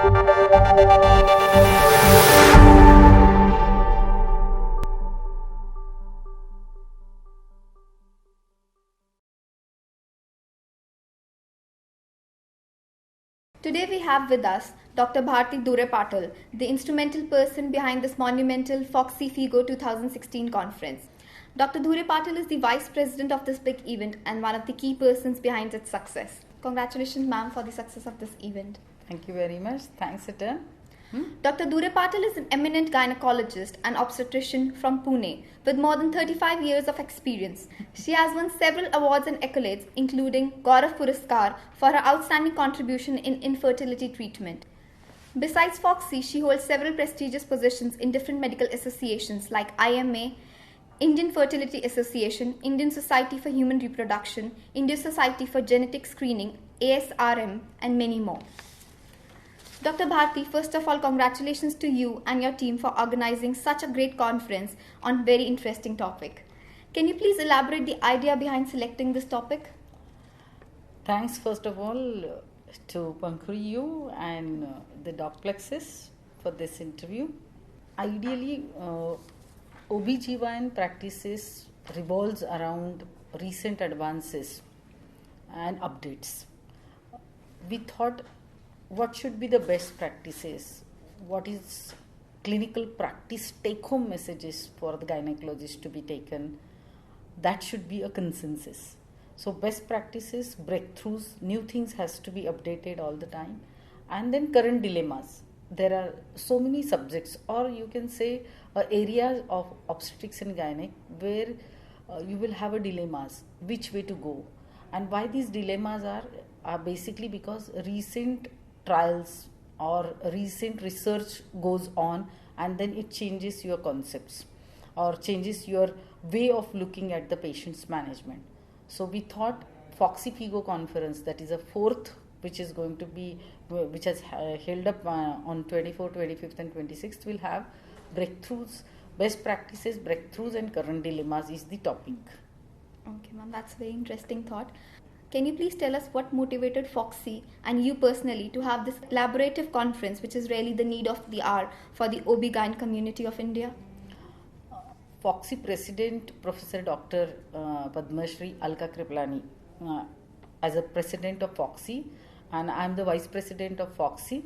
Today we have with us Dr. Bharati Dhorepatil, the instrumental person behind this monumental FOGSI-FIGO 2016 conference. Dr. Dhorepatil is the vice president of this big event and one of the key persons behind its success. Congratulations, ma'am, for the success of this event. Thank you very much. Thanks, Ita. Dr. Dhorepatil is an eminent gynecologist and obstetrician from Pune with more than 35 years of experience. She has won several awards and accolades, including Gaurav Puraskar for her outstanding contribution in infertility treatment. Besides FOGSI, she holds several prestigious positions in different medical associations like IMA, Indian Fertility Association, Indian Society for Human Reproduction, Indian Society for Genetic Screening, ASRM, and many more. Dr. Bharati, first of all, congratulations to you and your team for organizing such a great conference on very interesting topic. Can you please elaborate the idea behind selecting this topic? Thanks, first of all, to Pankuri you and the Docplexus for this interview. Ideally, OBGYN practices revolves around recent advances and updates. We thought, what should be the best practices? What is clinical practice take-home messages for the gynecologist to be taken? That should be a consensus. So best practices, breakthroughs, new things has to be updated all the time. And then current dilemmas. There are so many subjects, or you can say areas of obstetrics and gynec where you will have a dilemmas, which way to go. And why these dilemmas are basically because recent trials or recent research goes on and then it changes your concepts or changes your way of looking at the patient's management. So we thought FOGSI-FIGO conference, that is a fourth, which is going to be, which has held up on 24th, 25th and 26th, will have breakthroughs, best practices, breakthroughs and current dilemmas is the topic. Okay, ma'am, that's a very interesting thought. Can you please tell us what motivated FOGSI and you personally to have this collaborative conference, which is really the need of the hour for the OB-GYN community of India? FOGSI President Professor Dr. Padma Shri Alka Kriplani as a President of FOGSI, and I am the Vice President of FOGSI.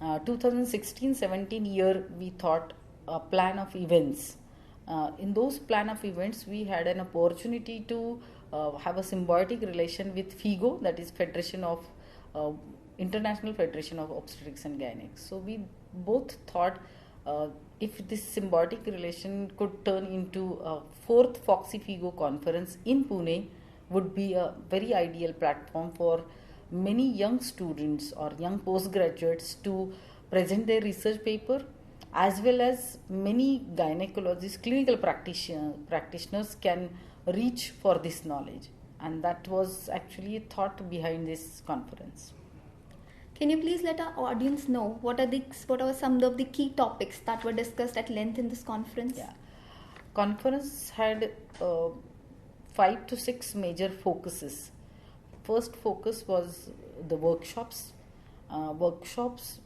2016-17 year we thought a plan of events. In those plan of events we had an opportunity to have a symbiotic relation with FIGO, that is Federation of International Federation of Obstetrics and Gynec. So we both thought if this symbiotic relation could turn into a fourth FOGSI-FIGO conference in Pune, would be a very ideal platform for many young students or young postgraduates to present their research paper, as well as many gynecologists, clinical practitioners can reach for this knowledge, and that was actually a thought behind this conference. Can you please let our audience know what are some of the key topics that were discussed at length in this conference? Yeah, conference had 5 to 6 major focuses. First focus was the workshops.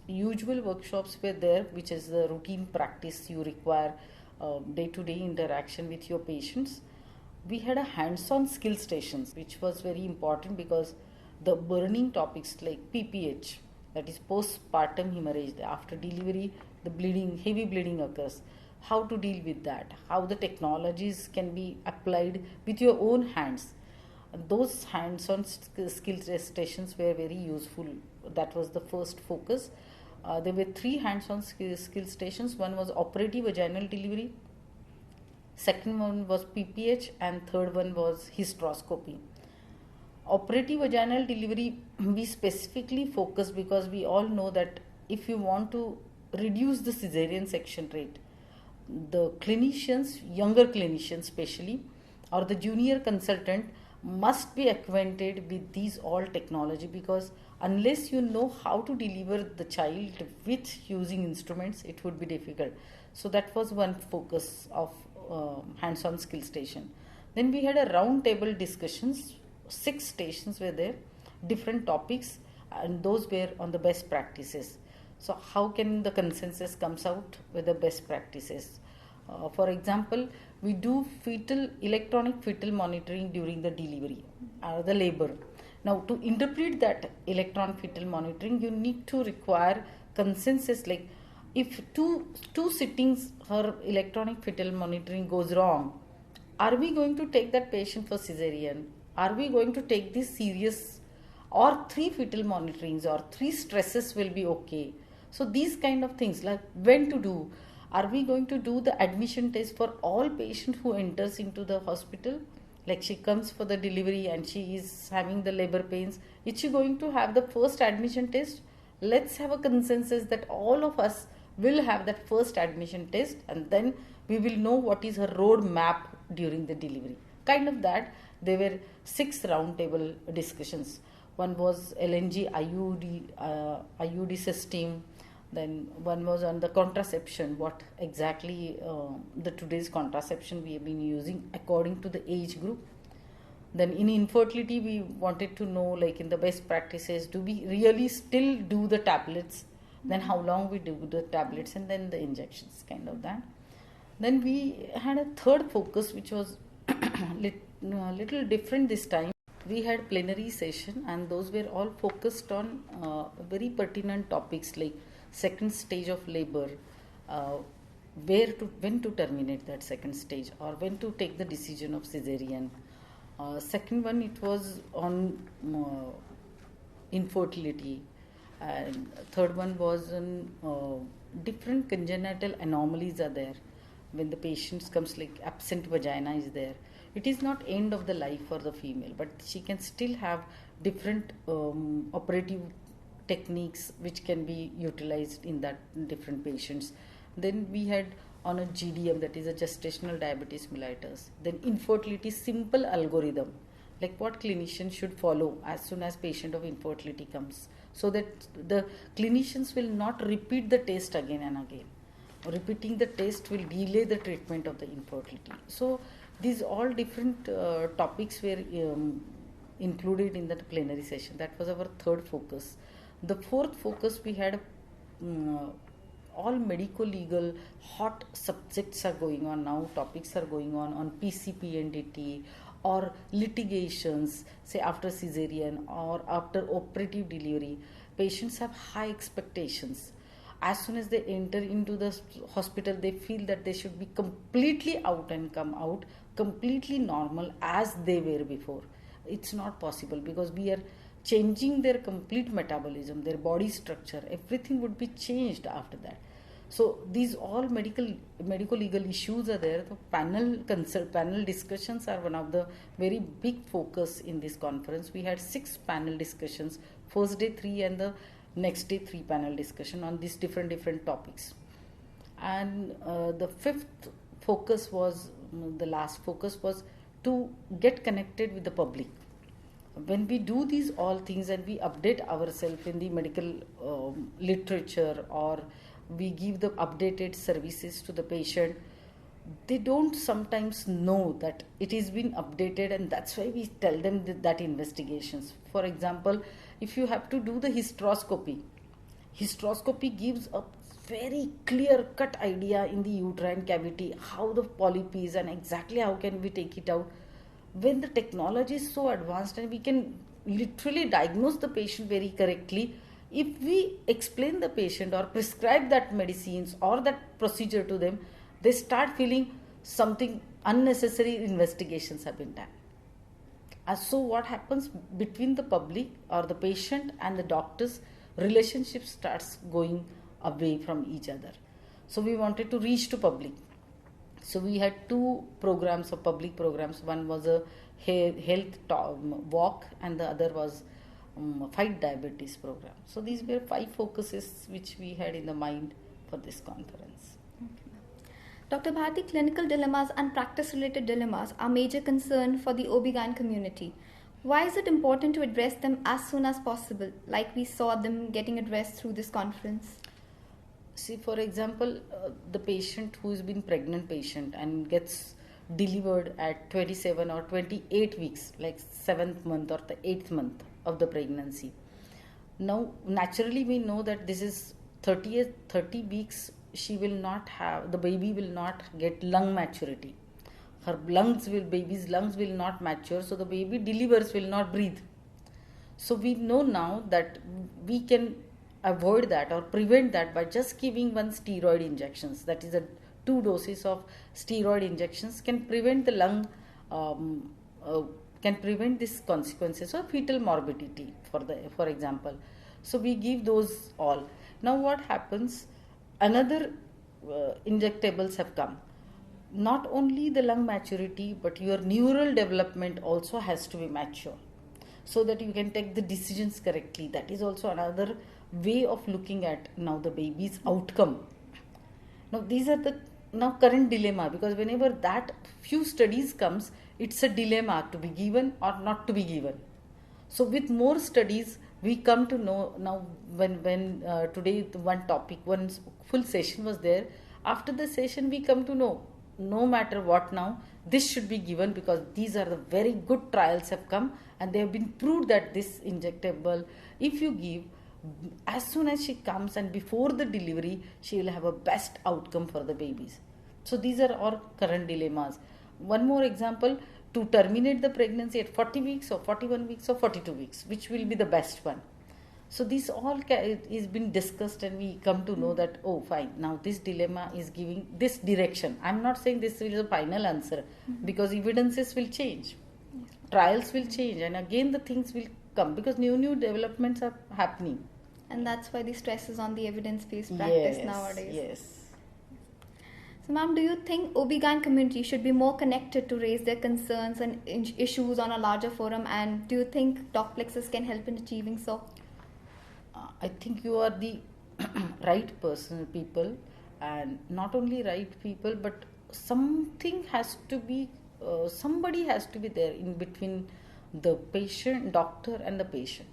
Usual workshops were there, which is the routine practice you require day-to-day interaction with your patients. We had a hands-on skill stations, which was very important because the burning topics like PPH, that is postpartum hemorrhage, after delivery the bleeding, heavy bleeding occurs, how to deal with that, how the technologies can be applied with your own hands. Those hands-on skill stations were very useful. That was the first focus. There were 3 hands-on skill stations. One was operative vaginal delivery, second one was PPH, and third one was hysteroscopy. Operative vaginal delivery we specifically focus because we all know that if you want to reduce the cesarean section rate, the clinicians, younger clinicians especially, or the junior consultant must be acquainted with these all technology, because unless you know how to deliver the child with using instruments, it would be difficult. So that was one focus of hands-on skill station. Then we had a round table discussions. 6 stations were there, different topics, and those were on the best practices. So how can the consensus comes out with the best practices? For example, we do electronic fetal monitoring during the delivery or the labor. Now, to interpret that electron fetal monitoring, you need to require consensus. Like, if two sittings her electronic fetal monitoring goes wrong, are we going to take that patient for cesarean? Are we going to take this serious? Or three fetal monitorings or three stresses will be okay. So these kind of things, like when to do. Are we going to do the admission test for all patients who enters into the hospital? Like, she comes for the delivery and she is having the labor pains. Is she going to have the first admission test? Let's have a consensus that all of us will have that first admission test, and then we will know what is her road map during the delivery. Kind of that. There were 6 roundtable discussions. One was LNG IUD system. Then one was on the contraception, what exactly the today's contraception we have been using according to the age group. Then in infertility, we wanted to know, like, in the best practices, do we really still do the tablets? Then how long we do the tablets, and then the injections, kind of that. Then we had a third focus, which was little different this time. We had plenary session, and those were all focused on very pertinent topics like second stage of labor, when to terminate that second stage, or when to take the decision of cesarean. Second one, it was on infertility, and third one was on different congenital anomalies are there when the patient comes, like absent vagina is there. It is not end of the life for the female, but she can still have different operative techniques which can be utilized in that different patients. Then we had on a GDM, that is a gestational diabetes mellitus. Then infertility simple algorithm, like what clinician should follow as soon as patient of infertility comes, so that the clinicians will not repeat the test again and again. Repeating the test will delay the treatment of the infertility. So these all different topics were included in that plenary session. That was our third focus. The fourth focus, we had all medico-legal hot subjects are going on now, topics are going on PCPNDT or litigations, say after cesarean or after operative delivery. Patients have high expectations. As soon as they enter into the hospital, they feel that they should be completely out and come out completely normal as they were before. It's not possible, because we are changing their complete metabolism, their body structure, everything would be changed after that. So these all medical legal issues are there. The panel discussions are one of the very big focus in this conference. We had 6 panel discussions, first day 3 and the next day 3 panel discussion on these different topics. And the fifth focus was, the last focus was to get connected with the public. When we do these all things and we update ourselves in the medical literature, or we give the updated services to the patient, they don't sometimes know that it is been updated, and that's why we tell them that investigations. For example, if you have to do the hysteroscopy gives a very clear cut idea in the uterine cavity, how the polyp is and exactly how can we take it out. When the technology is so advanced and we can literally diagnose the patient very correctly, if we explain the patient or prescribe that medicines or that procedure to them, they start feeling something unnecessary investigations have been done. So what happens between the public or the patient and the doctors, relationship starts going away from each other. So we wanted to reach to public. So we had 2 programs of public programs. One was a health walk, and the other was fight diabetes program. So these were 5 focuses which we had in the mind for this conference. Dr. Bharati, clinical dilemmas and practice-related dilemmas are major concern for the OB/GYN community. Why is it important to address them as soon as possible, like we saw them getting addressed through this conference? See, for example, the patient who has been pregnant patient and gets delivered at 27 or 28 weeks, like 7th month or the 8th month of the pregnancy. Now, naturally, we know that this is 30 weeks the baby will not get lung maturity. Baby's lungs will not mature, so the baby delivers, will not breathe. So we know now that we can avoid that or prevent that by just giving one steroid injections. That is 2 doses of steroid injections can prevent the can prevent these consequences of fetal morbidity, for example. So we give those all. Now what happens? Another injectables have come. Not only the lung maturity, but your neural development also has to be mature, so that you can take the decisions correctly. That is also another way of looking at now the baby's outcome. Now these are the current dilemma, because whenever that few studies comes, it's a dilemma to be given or not to be given. So with more studies, we come to know now. When today one full session was there. After the session, we come to know, no matter what now, this should be given, because these are the very good trials have come and they have been proved that this injectable, if you give as soon as she comes and before the delivery, she will have a best outcome for the babies. So these are our current dilemmas. One more example, to terminate the pregnancy at 40 weeks or 41 weeks or 42 weeks, which will be the best one. So this all is been discussed, and we come to know that, oh fine, now this dilemma is giving this direction. I'm not saying this is a final answer, because evidences will change, trials will change, and again the things will come, because new developments are happening. And that's why the stress is on the evidence-based practice nowadays. Yes. So ma'am, do you think OB-GYN community should be more connected to raise their concerns and issues on a larger forum, and do you think Docplexus can help in achieving so? I think you are the right people, and not only right people, but somebody has to be there in between the doctor and the patient.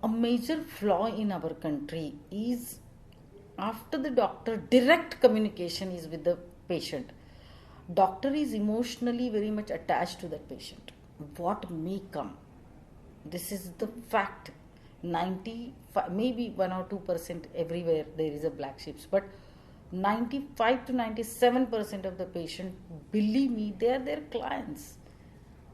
A major flaw in our country is, after the doctor, direct communication is with the patient. Doctor is emotionally very much attached to that patient. What may come, this is the fact. 95, maybe 1 or 2% everywhere there is a black sheep, but 95 to 97% of the patient, believe me, they are their clients,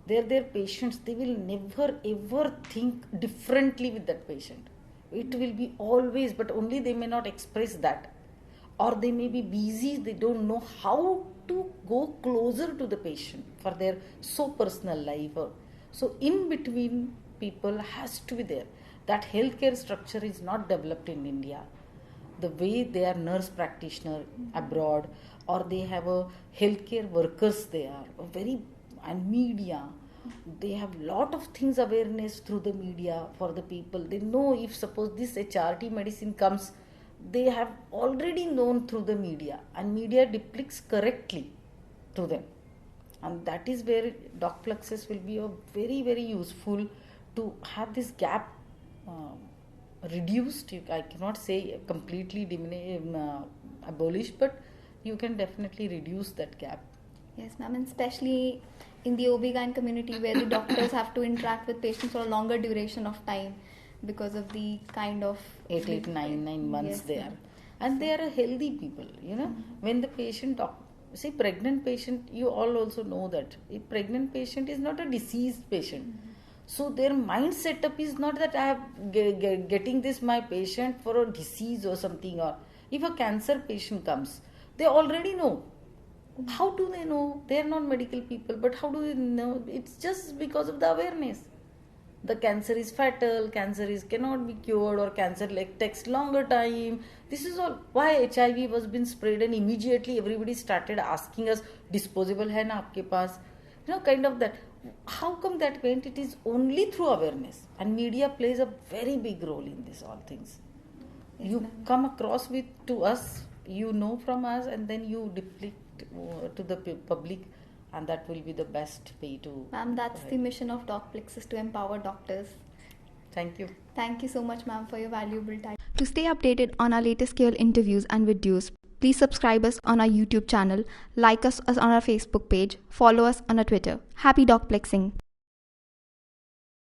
they are their patients. They will never ever think differently with that patient. It will be always, but only they may not express that, or they may be busy, they don't know how to go closer to the patient for their so personal life. So in between people has to be there. That healthcare structure is not developed in India. The way they are nurse practitioner abroad, or they have a healthcare workers there, and media. They have lot of things, awareness through the media for the people. They know if suppose this HRT medicine comes, they have already known through the media, and media depicts correctly to them. And that is where Docplexus will be a very, very useful to have this gap reduced. I cannot say completely abolished, but you can definitely reduce that gap. Yes, ma'am, and especially in the OB-GYN community, where the doctors have to interact with patients for a longer duration of time because of the kind of 9 months yes, there. ma'am. And they are healthy people, when the patient pregnant patient, you all also know that a pregnant patient is not a diseased patient. So their mind setup is not that I have getting this my patient for a disease or something, or if a cancer patient comes, they already know. How do they know? They are not medical people, but how do they know? It's just because of the awareness. The cancer is fatal, cannot be cured, or cancer takes longer time. This is all why HIV was been spread, and immediately everybody started asking us, disposable hai na aapke paas? Kind of that. How come that went? It is only through awareness, and media plays a very big role in this all things. Yes, you ma'am. come across to us, from us, and then you deplete to the public, and that will be the best way to. Ma'am, that's the mission of Docplexus, to empower doctors. Thank you. Thank you so much, ma'am, for your valuable time. To stay updated on our latest care interviews and videos, please subscribe us on our YouTube channel, like us on our Facebook page, follow us on our Twitter. Happy Docplexing!